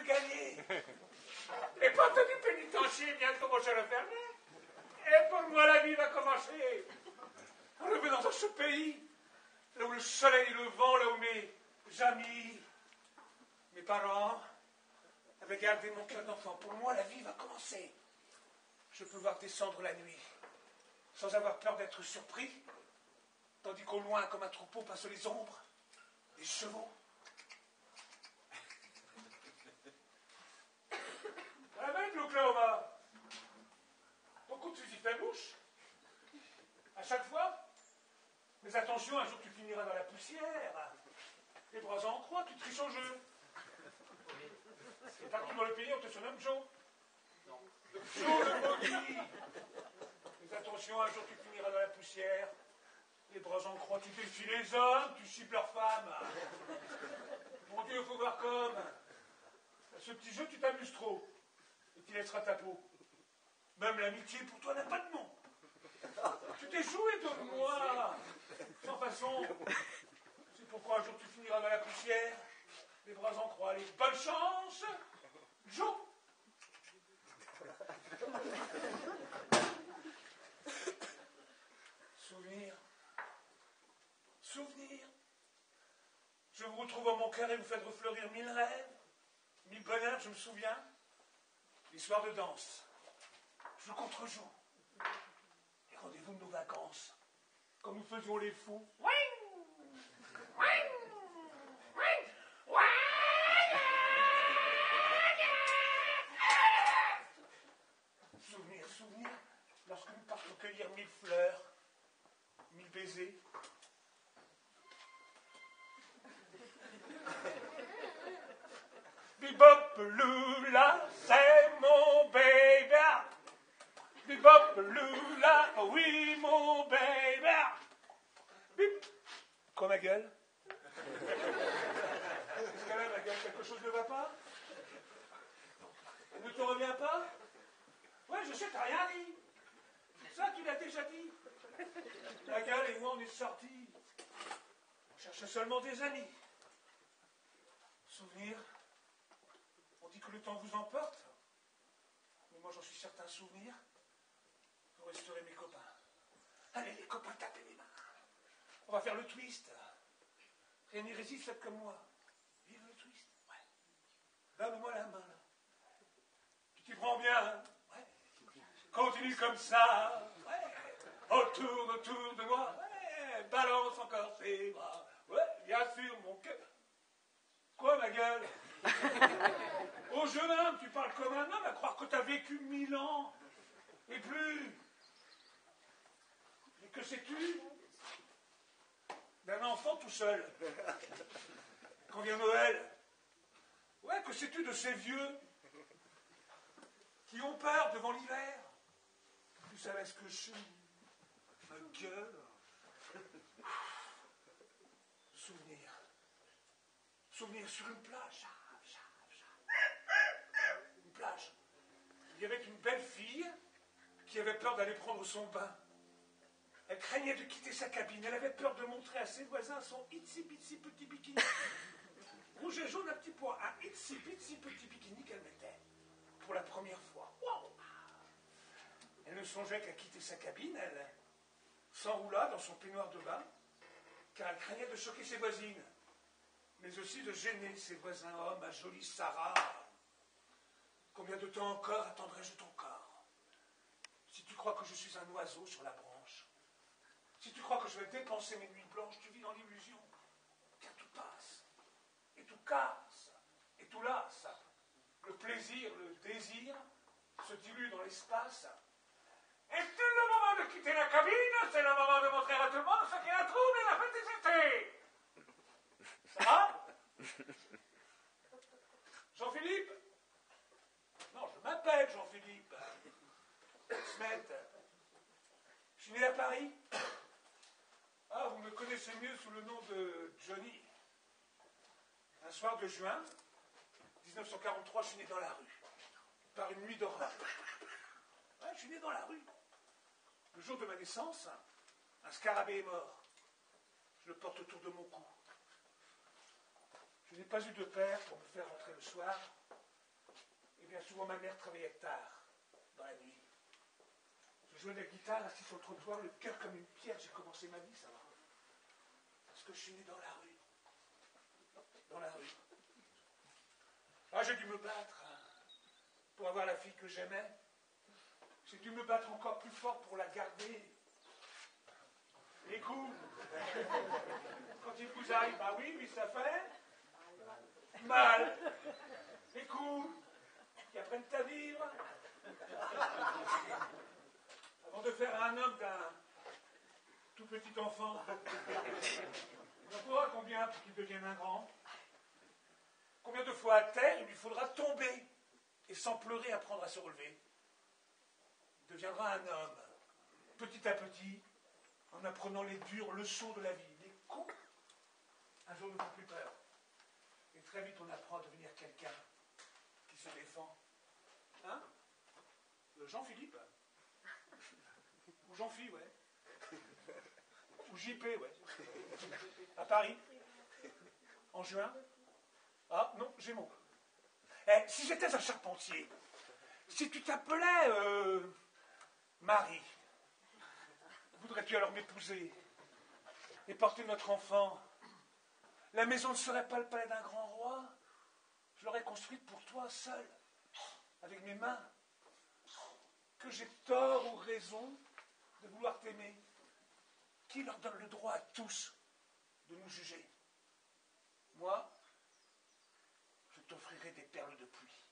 veux gagner. Les portes du pénitencier bientôt vont se refermer. Et pour moi, la vie va commencer. Revenant dans ce pays, là où le soleil et le vent, là où mes amis, mes parents avaient gardé mon cœur d'enfant. Pour moi, la vie va commencer. Je peux voir descendre la nuit, sans avoir peur d'être surpris, tandis qu'au loin, comme un troupeau, passent les ombres, les chevaux. Avec l'Oklahoma, beaucoup de fusils fait mouche. À chaque fois. Mais attention, un jour tu finiras dans la poussière. Les bras en croix, tu triches au jeu. Et partout dans le pays, on te surnomme Joe. Non. Joe le maudit. Mais attention, un jour tu finiras dans la poussière. Les bras en croix, tu défies les hommes, tu chipes leurs femmes. Mon Dieu, il faut voir comme. À ce petit jeu, tu t'amuses trop. Et tu laisseras ta peau. Même l'amitié pour toi n'a pas de nom. Tu t'es joué de moi. Sans façon. C'est pourquoi un jour tu finiras dans la poussière. Les bras en croix. Allez, bonne chance, Joe. Souvenir. Souvenir. Je vous retrouve en mon cœur et vous faites refleurir 1000 rêves, 1000 bonheurs, je me souviens. Les soirs de danse. Jour contre jour. Les rendez-vous de nos vacances. Quand nous faisions les fous. Souvenir, souvenir, lorsque nous partons cueillir 1000 fleurs, 1000 baisers. Bebop Lula, c'est mon baby. Bebop Lula, oui mon baby. Bip. Quoi ma gueule? Est-ce qu'elle a ma gueule? Quelque chose ne va pas? Elle ne te revient pas? Ouais, je sais, t'as rien dit. Ça, tu l'as déjà dit. La gueule et moi, on est sortis. On cherche seulement des amis. Souvenir. On dit que le temps vous emporte. Mais moi, j'en suis certain, souvenir. Vous resterez mes copains. Allez, les copains, tapez les mains. On va faire le twist. Rien n'y résiste, faites comme moi. Vive le twist. Ouais. Donne-moi la main, là. Tu t'y prends bien, hein? Ouais. Continue comme ça. Ouais. Autour de moi. Ouais. Balance encore tes bras. Ouais, bien sûr, mon cœur. Quoi, ma gueule? Oh, jeune homme, tu parles comme un homme à croire que t'as vécu 1000 ans. Et plus. Mais que sais-tu d'un enfant tout seul quand vient Noël? Ouais, que sais-tu de ces vieux qui ont peur devant l'hiver? Tu savais ce que je suis? Ma gueule. Souvenir. Souvenir sur une plage. Une plage. Il y avait une belle fille qui avait peur d'aller prendre son bain. Elle craignait de quitter sa cabine. Elle avait peur de montrer à ses voisins son itsy-bitsy petit bikini. Rouge et jaune, un petit point. Un itsy-bitsy petit bikini qu'elle mettait. Pour la première fois. Wow. Elle ne songeait qu'à quitter sa cabine. Elle s'enroula dans son peignoir de bain, car elle craignait de choquer ses voisines, mais aussi de gêner ses voisins hommes. Ma jolie Sarah, combien de temps encore attendrai-je ton corps? Si tu crois que je suis un oiseau sur la branche, si tu crois que je vais dépenser mes nuits blanches, tu vis dans l'illusion, car tout passe, et tout casse, et tout lasse. Le plaisir, le désir se dilue dans l'espace. Et c'est le moment de quitter la cabine, c'est le moment de montrer à tout le monde ce qui la trouble et la félicité. Ça va? Jean-Philippe? Non, je m'appelle Jean-Philippe. Smet. Je suis né à Paris. Ah, vous me connaissez mieux sous le nom de Johnny. Un soir de juin 1943, je suis né dans la rue. Par une nuit d'horreur. Ouais, je suis né dans la rue. Le jour de ma naissance, un scarabée est mort. Je le porte autour de mon cou. Je n'ai pas eu de père pour me faire rentrer le soir. bien souvent, ma mère travaillait tard, dans la nuit. Je jouais de la guitare, assis sur le trottoir, le cœur comme une pierre. J'ai commencé ma vie, ça va. Parce que je suis né dans la rue. Dans la rue. Ah, j'ai dû me battre pour avoir la fille que j'aimais. J'ai dû me battre encore plus fort pour la garder. Les coups, quand il vous arrive, bah oui, ça fait mal. Les coups qui apprennent à vivre. Avant de faire un homme d'un tout petit enfant, on en faudra combien pour qu'il devienne un grand? Combien de fois à terre il lui faudra tomber et sans pleurer apprendre à se relever? Il deviendra un homme, petit à petit, en apprenant les dures leçons de la vie. Les coups, un jour ne font plus peur. Et très vite on apprend à devenir quelqu'un qui se défend. Hein? Jean-Philippe? Ou Jean-Phi, ouais. Ou JP, ouais. À Paris. En juin. Ah, non, Gémeaux. Eh, si j'étais un charpentier, si tu t'appelais Marie, voudrais-tu alors m'épouser et porter notre enfant? La maison ne serait pas le palais d'un grand roi. Je l'aurais construite pour toi seul, avec mes mains. Que j'ai tort ou raison de vouloir t'aimer? Qui leur donne le droit à tous de nous juger? Moi, je t'offrirai des perles de pluie.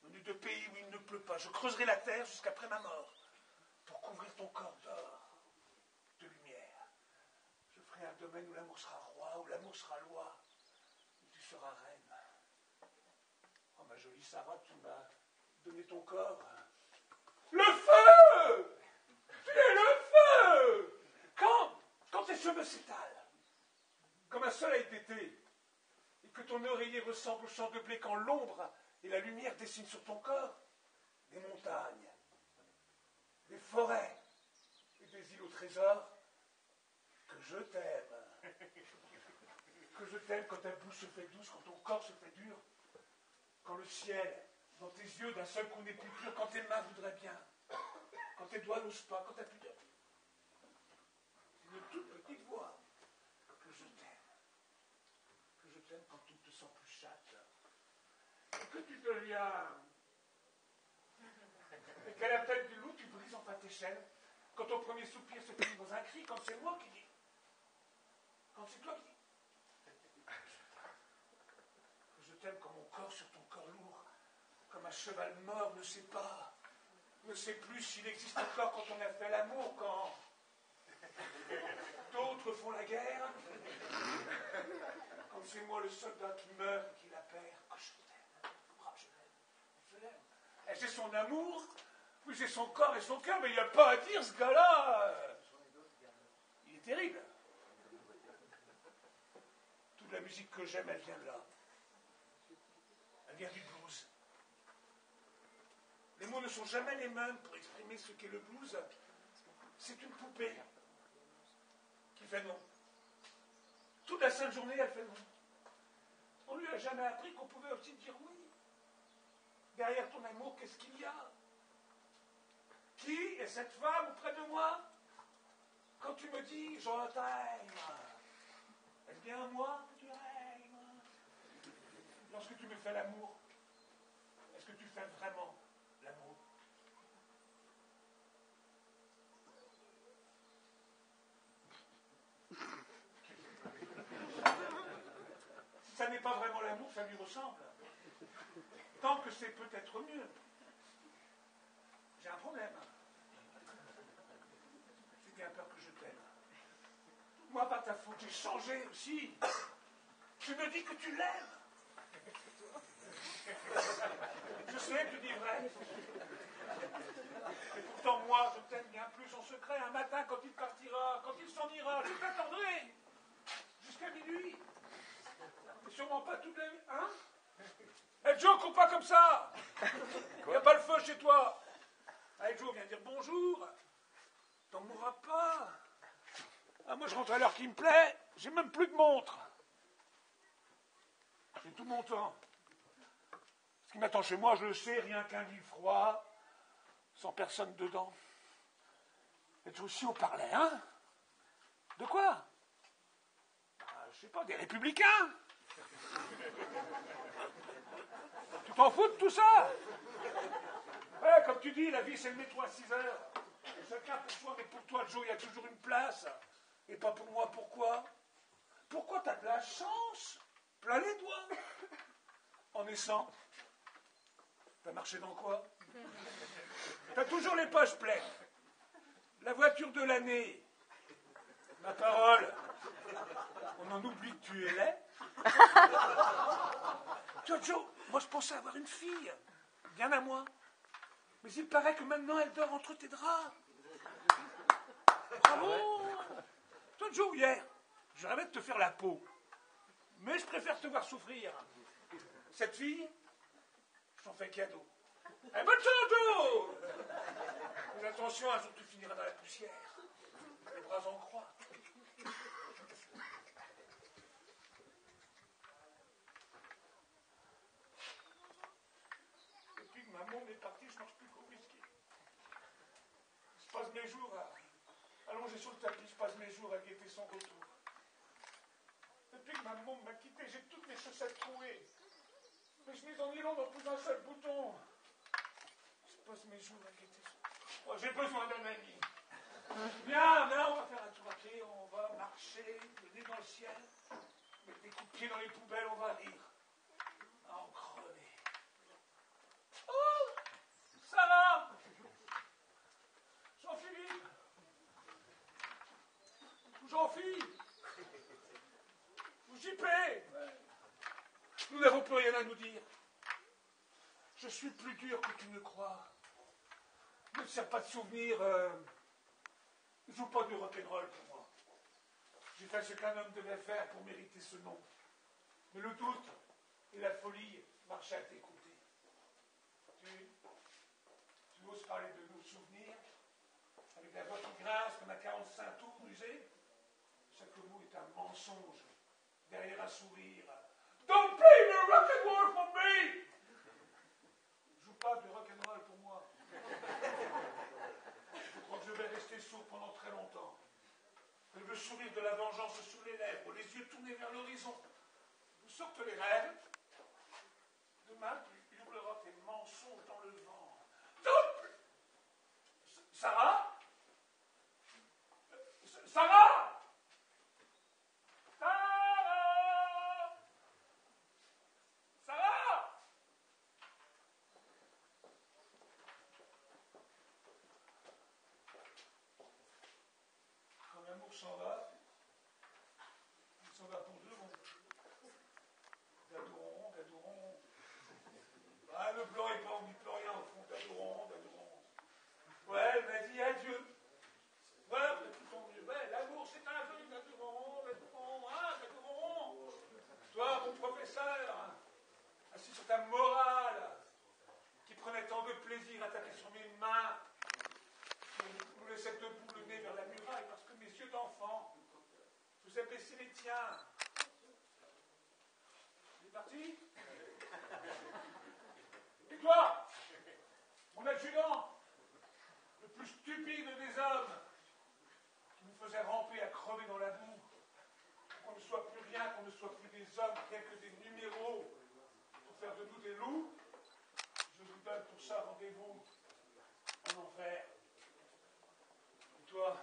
Venu de pays où il ne pleut pas, je creuserai la terre jusqu'après ma mort pour couvrir ton corps d'or, de lumière. Je ferai un domaine où l'amour sera roi, où l'amour sera loi, où tu seras reine. Oh ma jolie Sarah, tu m'as donné ton corps. Le feu! Tu es le feu! Quand tes cheveux s'étalent, comme un soleil d'été, et que ton oreiller ressemble au champ de blé quand l'ombre et la lumière dessinent sur ton corps, des montagnes, des forêts et des îles au trésor, que je t'aime. Que je t'aime quand ta bouche se fait douce, quand ton corps se fait dur, quand le ciel, dans tes yeux, d'un seul coup n'est plus pur, quand tes mains voudraient bien, quand tes doigts n'osent pas, quand t'as plus de... Une toute petite voix, que je t'aime. Que je t'aime quand tu ne te sens plus chatte. Et que tu deviens... Et qu'à la tête du loup, tu brises enfin tes chaînes. Quand ton premier soupir se finit dans un cri, quand c'est moi qui dis. Quand c'est toi qui dis. Que je t'aime quand mon corps sur ton corps lourd, comme un cheval mort ne sait pas, ne sait plus s'il existe encore quand on a fait l'amour, quand d'autres font la guerre, quand c'est moi le soldat qui meurt et qui la perd, que je t'aime. Oh, je l'aime. Et c'est son amour, puis c'est son corps et son cœur, mais il n'y a pas à dire, ce gars-là. Il est terrible. Toute la musique que j'aime, elle vient de là. Elle vient du blues. Les mots ne sont jamais les mêmes pour exprimer ce qu'est le blues. C'est une poupée qui fait non. Toute la sainte journée, elle fait non. On lui a jamais appris qu'on pouvait aussi dire oui. Derrière ton amour, qu'est-ce qu'il y a? Qui est cette femme auprès de moi? Quand tu me dis, je t'aime, est-ce bien moi que tu aimes? Lorsque tu me fais l'amour, est-ce que tu fais vraiment l'amour? Si ça n'est pas vraiment l'amour, ça lui ressemble. Tant que c'est peut-être mieux. J'ai un problème. J'ai bien peur que je t'aime. Moi, par ta faute, j'ai changé aussi. Tu me dis que tu l'aimes. Je sais que tu dis vrai. Et pourtant, moi, je t'aime bien plus en secret. Un matin, quand il partira, quand il s'en ira, je t'attendrai. Jusqu'à minuit. Et sûrement pas toute la nuit. Hein? Eh, Joe, cours pas comme ça. Il n'y a pas le feu chez toi. Allez, Joe, viens dire bonjour. T'en mourras pas. Ah, moi, je rentre à l'heure qui me plaît. J'ai même plus de montre. J'ai tout mon temps. Ce qui m'attend chez moi, je le sais, rien qu'un lit froid, sans personne dedans. Et toi aussi, on parlait, hein? De quoi? Je sais pas, des républicains. Tu t'en fous de tout ça? Ouais, comme tu dis, la vie c'est le métro à 6 heures. Chacun pour soi, mais pour toi, Joe, il y a toujours une place. Et pas pour moi, pourquoi? Pourquoi t'as de la chance? Plein les doigts. En naissant. T'as marché dans quoi? T'as toujours les poches pleines. La voiture de l'année. Ma parole. On en oublie que tu es laid. Tu vois, Joe, moi je pensais avoir une fille. Bien à moi. Mais il paraît que maintenant elle dort entre tes draps. Bravo. Toi, Joe, hier, je rêvais de te faire la peau. Mais je préfère te voir souffrir. Cette fille, je t'en fais cadeau. Eh, bonne chance, Joe. Mais attention, un jour tu finiras dans la poussière. Les bras en croix. Depuis que maman est partie, je ne marche plus qu'au whisky. Je passe mes jours allongé sur le tapis, je passe mes jours à guetter son retour. Depuis que maman m'a quitté, j'ai toutes mes chaussettes trouées. Mes chemises en nylon n'ont plus un seul bouton. Je passe mes jours à guetter son... Oh, j'ai besoin d'un ami. Viens, on va faire un tour à pied, on va marcher, le nez dans le ciel, mettre des coups de pied dans les poubelles, on va rire. À en crever. Oh, Sarah! Jean-Philippe! Ou Jean-Philippe! Ou JP! Nous n'avons plus rien à nous dire. Je suis plus dur que tu ne crois. Ne sers pas de souvenir. Ne joue pas du rock'n'roll pour moi. J'ai fait ce qu'un homme devait faire pour mériter ce nom. Mais le doute et la folie marchaient à tes côtés. Tu oses parler de nos souvenirs avec la voix qui grince comme un 45 tours usé. Chaque mot est un mensonge derrière un sourire. Don't play the rock'n'roll for me! Joue pas du rock'n'roll pour moi. Je crois que je vais rester sourd pendant très longtemps. Le sourire de la vengeance sur les lèvres, les yeux tournés vers l'horizon. Vous sortent les rêves. Demain, tu hurleras tes mensonges dans le vent. Stop! Sarah? Sarah? Sarah? Sarah? Quand l'amour s'en va, il s'en va pour deux ronds. Dadoron. Ah, ne pleurez pas, on n'y peut rien au fond. Dadoron. Ouais, elle m'a dit adieu. Voilà, tout ton mieux. Ouais, l'amour c'est un vœu, Dadoron. Toi, mon professeur, assis sur ta morale, qui prenait tant de plaisir à taper sur mes mains, qui nous laissait debout le nez vers la muraille parce que mes yeux d'enfant faisaient baisser les tiens. Il est parti? Et toi, mon adjudant, le plus stupide des hommes, qui nous faisait ramper à crever dans la boue, qu'on ne soit plus rien, qu'on ne soit plus des hommes, rien que des numéros, pour faire de nous des loups, je vous donne pour ça rendez-vous en enfer. Et toi,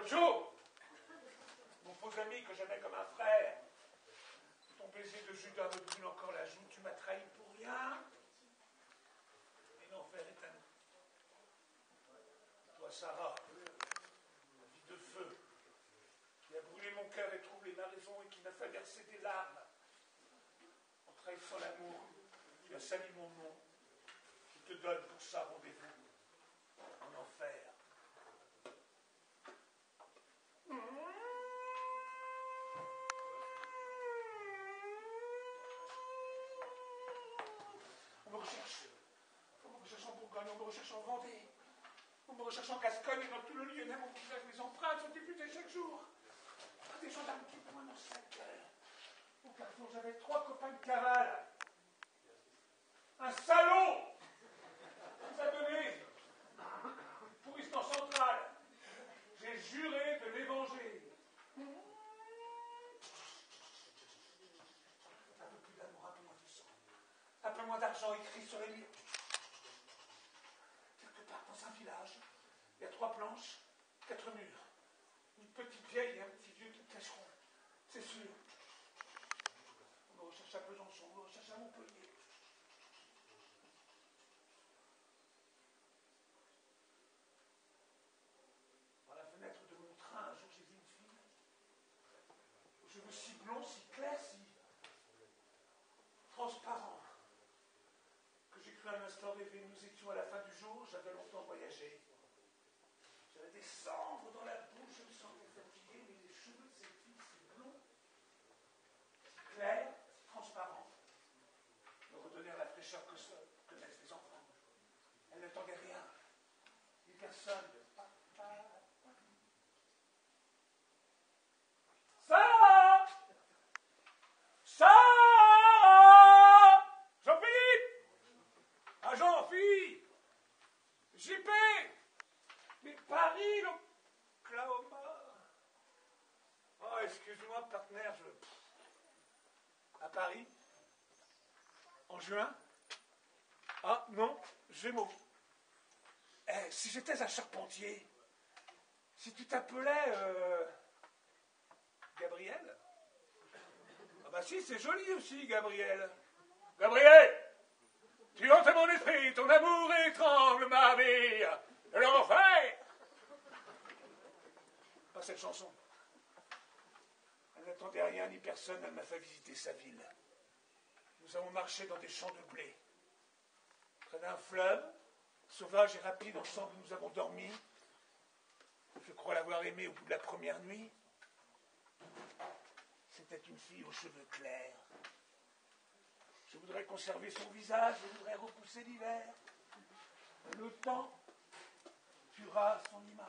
Joe, mon faux ami que j'aimais comme un frère, ton baiser de Judas me brûle encore la joue, tu m'as trahi pour rien. Et l'enfer est à nous. Toi, Sarah, la vie de feu, qui a brûlé mon cœur et troublé ma raison et qui m'a fait verser des larmes. En trahissant l'amour, tu as sali mon nom. Je te donne pour ça rendez-vous en enfer. On me recherche. On me recherche en Bourgogne, on me recherche en Vendée. On me recherche en Gascogne et dans tout le Lyonnais, mon visage, mes empreintes sont diffusées chaque jour. Des gendarmes qui pointent dans sa gueule. Au carrefour, j'avais 3 copains de cavale. plein d'argent écrit sur les murs. Quelque part dans un village, il y a 3 planches, 4 murs. Une petite vieille et un petit vieux qui me cacheront. C'est sûr. On me recherche à Besançon, on me recherche à Montpellier. Par la fenêtre de mon train, un jour j'ai vu une fille. Aux cheveux si blonds, si clairs, si transparents. Que j'ai cru un instant rêver. Nous étions à la fin du jour, j'avais longtemps voyagé. J'avais des cendres dans la bouche, je me sentais fatigué, mais les cheveux de cette fille si blonds, si clairs, si transparents, me redonnèrent la fraîcheur que naissent les enfants. Elle n'attendait rien, ni personne. Sarah! Sarah! Jean-Philippe! Ah, Jean-Philippe! JP! Mais Paris, l'Oklahoma! Oh, excuse-moi, partenaire, À Paris? En juin? Ah, non, Gémeaux. Eh, si j'étais un charpentier, si tu t'appelais... Gabriel? Ah bah si, c'est joli aussi, Gabriel. Gabriel! Tu hantes mon esprit, ton amour étrangle ma vie. De l'enfer! Pas cette chanson. Elle n'attendait rien ni personne, elle m'a fait visiter sa ville. Nous avons marché dans des champs de blé. Près d'un fleuve, sauvage et rapide, ensemble nous avons dormi. Je crois l'avoir aimée au bout de la première nuit. C'était une fille aux cheveux clairs. Je voudrais conserver son visage, je voudrais repousser l'hiver. Le temps tuera son image.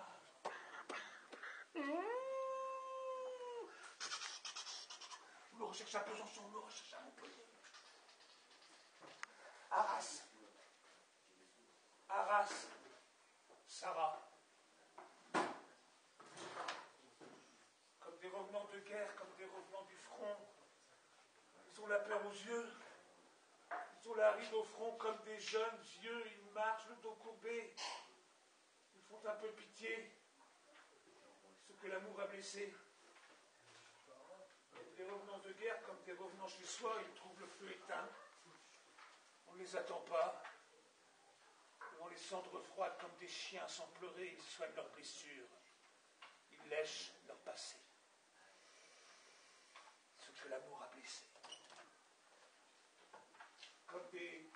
On me recherche à Besançon, on me recherche à Montpellier. Arras. Arras. Sarah. Comme des revenants de guerre, comme des revenants du front. Ils ont la peur aux yeux. Ils ont la ride au front comme des jeunes yeux. Ils marchent le dos courbé. Ils font un peu pitié. Ce que l'amour a blessé. Des revenants de guerre comme des revenants chez soi. Ils trouvent le feu éteint. On ne les attend pas. Devant les cendres froides comme des chiens sans pleurer, ils soignent leurs blessures. Ils lèchent leur passé. Ce que l'amour a blessé. Comme des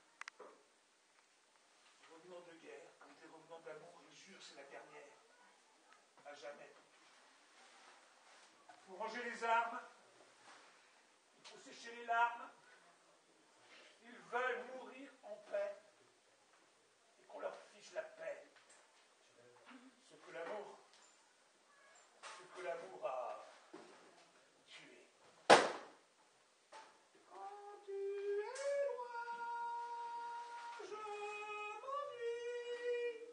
revenants de guerre, comme des revenants d'amour, ils jurent c'est la dernière. À jamais. Il faut ranger les armes. Il faut sécher les larmes. Ils veulent mourir en paix. Et qu'on leur fiche la paix. Ce que l'amour a tué. Quand tu es loin, je m'ennuie.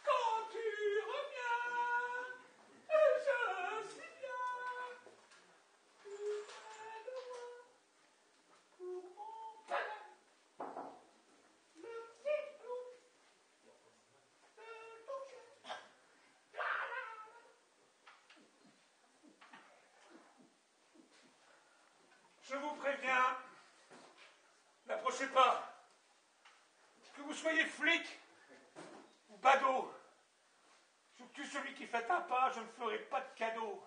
Quand tu reviens, je suis bien. Tu es loin pour mon palais. Le petit clou de ton chien. Je vous préviens, n'approchez pas. Que vous soyez flic ou badaud, je tue celui qui fait un pas, je ne ferai pas de cadeau.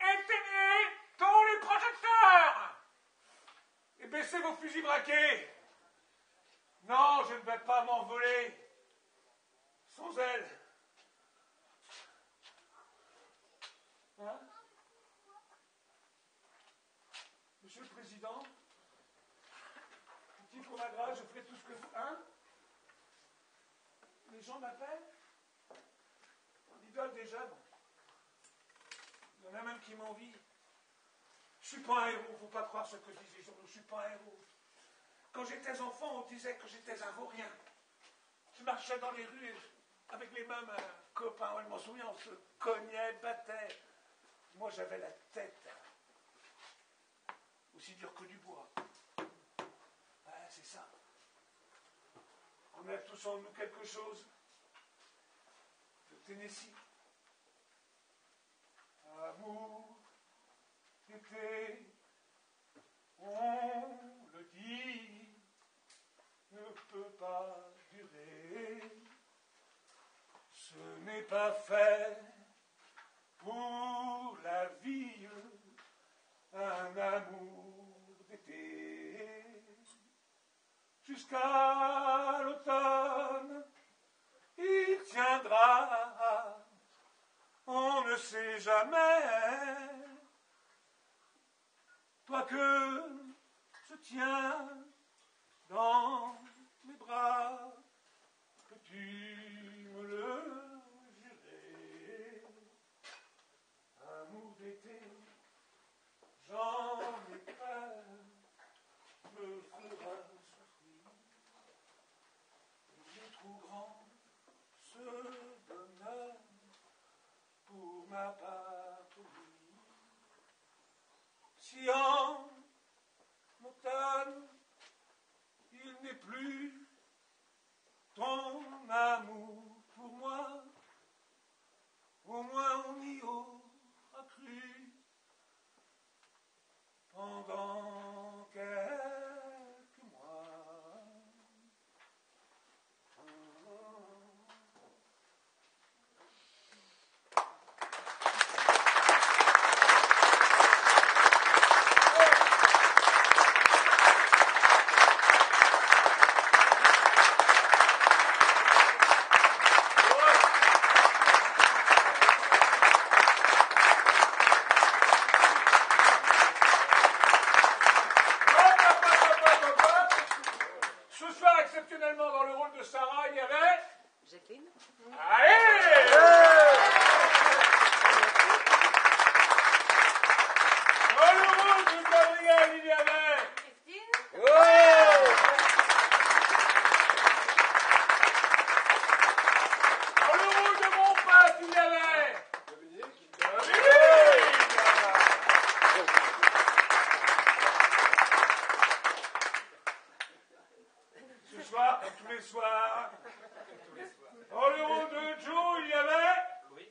Éteignez tous les projecteurs et baissez vos fusils braqués. Non, je ne vais pas m'envoler sans elle. Hein? Monsieur le Président, petit Comagra, je ferai tout ce que vous... Hein? Les gens m'appellent l'idole des jeunes. Il y en a même qui m'envient. Je suis pas un héros, il ne faut pas croire ce que disent les journaux, je suis pas un héros. Quand j'étais enfant, on disait que j'étais un vaurien. Je marchais dans les rues avec les mêmes copains, je m'en souviens, on se cognait, battait. Moi, j'avais la tête aussi dure que du bois. On a tous en nous quelque chose de Tennessee. Amour, été, on le dit, ne peut pas durer. Ce n'est pas fait pour la vie, un amour d'été. Jusqu'à l'automne, il tiendra, on ne sait jamais. Toi que je tiens dans mes bras, peux-tu me le jurer? Amour d'été, j'en ai peur, me fera souffrir. Il est trop grand ce bonheur pour ma patrie. Si en automne il n'est plus ton amour pour moi, au moins on y aura cru pendant quelques mois. Ce soir, exceptionnellement, dans le rôle de Sarah, il y avait... Jacqueline. Allez! Dans le rôle de Gabriel, il y avait... Christine. Dans le rôle de mon pote, il y avait... Dominique! Ce soir, comme tous les soirs, dans le rôle de Joe, il y avait... Louis!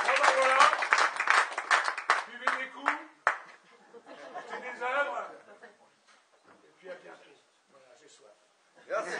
Bon ben voilà, buvez des coups, achetez des œuvres, et puis à bientôt. Voilà, j'ai soif. Merci.